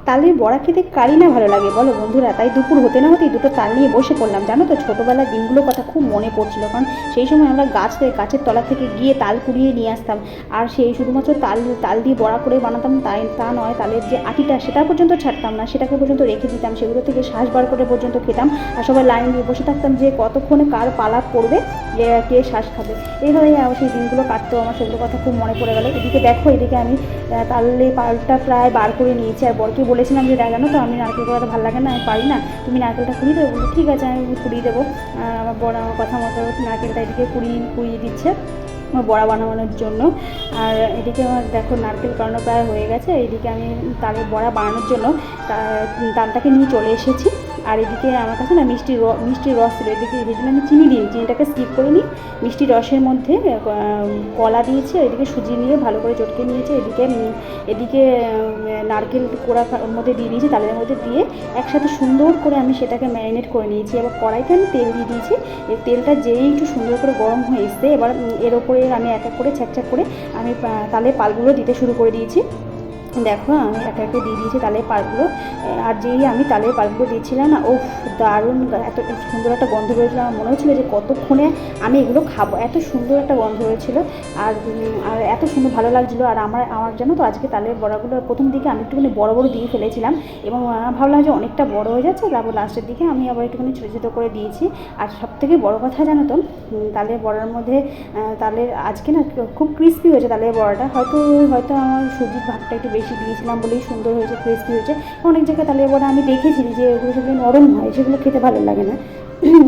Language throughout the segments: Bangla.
তালের বড়া খেতে কারই না ভালো লাগে বলো বন্ধুরা। তাই দুপুর হতে না হতেই দুটো তাল নিয়ে বসে পড়লাম। জানো তো ছোটোবেলার দিনগুলোর কথা খুব মনে পড়ছিল, কারণ সেই সময় আমরা গাছের তলা থেকে গিয়ে তাল কুড়িয়ে নিয়ে আসতাম। আর সেই শুধুমাত্র তাল দিয়ে বড়া করে বানাতাম তাই তা নয়, তালের যে আটিটা সেটা পর্যন্ত ছাড়তাম না, সেটাকে পর্যন্ত রেখে দিতাম, সেগুলো থেকে শ্বাস বার করে পর্যন্ত খেতাম। আর সবাই লাইন দিয়ে বসে থাকতাম যে কতক্ষণে কার পালা পড়বে, কে শ্বাস খাবে। এইভাবেই সেই দিনগুলো কাটতো। আমার সেগুলো কথা খুব মনে পড়ে গেল। এদিকে দেখো, এদিকে আমি তালে পালটা প্রায় বার করে নিয়েছি। আর বরকে বলেছিলাম যে জানো তো আমি নারকেল করাতে ভালো লাগে না, আমি পারি না, তুমি নারকেলটা কুড়িয়ে দেবো। বললো ঠিক আছে, আমি কুড়িয়ে দেবো। আমার বড় আমার কথা মতো নারকেলটা এদিকে কুড়িয়ে দিচ্ছে বড়া বানানোর জন্য। আর এদিকে আমার দেখো নারকেল কাটানো প্রায় হয়ে গেছে। এদিকে আমি তালের বড়া বানানোর জন্য তালটাকে নিয়ে চলে এসেছি। আর এদিকে আমার কাছে না মিষ্টির রস ছিল, এদিকে আমি চিনি দিই, চিনিটাকে স্কিপ করে নিই। মিষ্টির রসের মধ্যে কলা দিয়েছি, এদিকে সুজি নিয়ে ভালো করে চটকে নিয়েছি। এদিকে নারকেল কোড়া ওর মধ্যে দিয়ে দিয়েছি, তালের মধ্যে দিয়ে একসাথে সুন্দর করে আমি সেটাকে ম্যারিনেট করে নিয়েছি। এবার কড়াইতে আমি তেল দিয়ে দিয়েছি। এই তেলটা যেই একটু সুন্দর করে গরম হয়ে এসছে, এবার এর ওপরে আমি এক এক করে ছ্যাঁক করে আমি তালের পালগুলো দিতে শুরু করে দিয়েছি। দেখো আমি একে একে দিয়ে দিয়েছি তালের পালগুলো। আর যেই আমি তালের পালগুলো দিয়েছিলাম না, ও দারুণ এত সুন্দর একটা গন্ধ বেরোচ্ছিলো। আমার মনে হচ্ছিলো যে কতক্ষণে আমি এগুলো খাবো, এত সুন্দর একটা গন্ধ হয়েছিলো। আর এত সুন্দর ভালো লাগছিলো। আর আমার জানো তো আজকে তালের বড়াগুলো প্রথম দিকে আমি একটুখানি বড় বড় দিয়ে ফেলেছিলাম, এবং ভাবলাম যে অনেকটা বড় হয়ে যাচ্ছে, তারপর লাস্টের দিকে আমি আবার একটুখানি ছোটো ছোটো করে দিয়েছি। আর সবথেকে বড় কথা জানো তো, তালের বড়ার মধ্যে তালের আজকে না খুব ক্রিস্পি হয়েছে তালের বড়াটা। হয়তো আমার সুজির ভাগটা একটু বেশি দিয়েছিলাম বলেই সুন্দর হয়েছে, ক্রিস্পি হয়েছে। অনেক জায়গায় তালের বড়া আমি দেখেছি যে ওগুলো সেগুলো নরম হয়, সেগুলো খেতে ভালো লাগে না।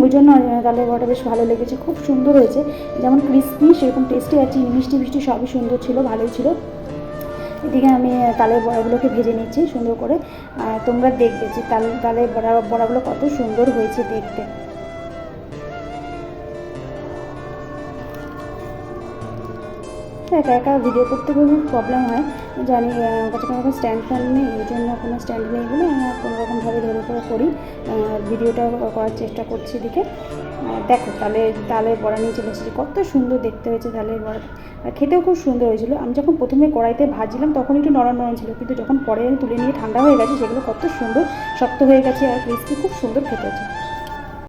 ওই জন্য তালের বড়াটা বেশ ভালো লেগেছে, খুব সুন্দর হয়েছে, যেমন ক্রিস্পি সেরকম টেস্টি। আর চিনি মিষ্টি সবই সুন্দর ছিল, ভালোই ছিল। এদিকে আমি তালের বড়াগুলোকে ভেজে নিচ্ছি সুন্দর করে। তোমরা দেখবে যে তালের বড়াগুলো কত সুন্দর হয়েছে দেখতে। একা একা ভিডিও করতে খুবই প্রবলেম হয়, জানি। আমার কাছে কোনো স্ট্যান্ড ফ্যান নেই, এই জন্য কোনো স্ট্যান্ড নেই বলে আমি কোনোরকমভাবে ধরে করে করি, ভিডিওটা করার চেষ্টা করছি। এদিকে দেখো তালের বড়া নিয়ে চলে এসেছি, কত সুন্দর দেখতে হয়েছে তালের বড়া। আর খেতেও খুব সুন্দর হয়েছিল। আমি যখন প্রথমে কড়াইতে ভাজছিলাম তখন একটু নরম নরম ছিল, কিন্তু যখন পরে আমি তুলে নিয়ে ঠান্ডা হয়ে গেছে, সেগুলো কত সুন্দর শক্ত হয়ে গেছে আর ক্রিস্পি, খুব সুন্দর খেতে হয়েছে।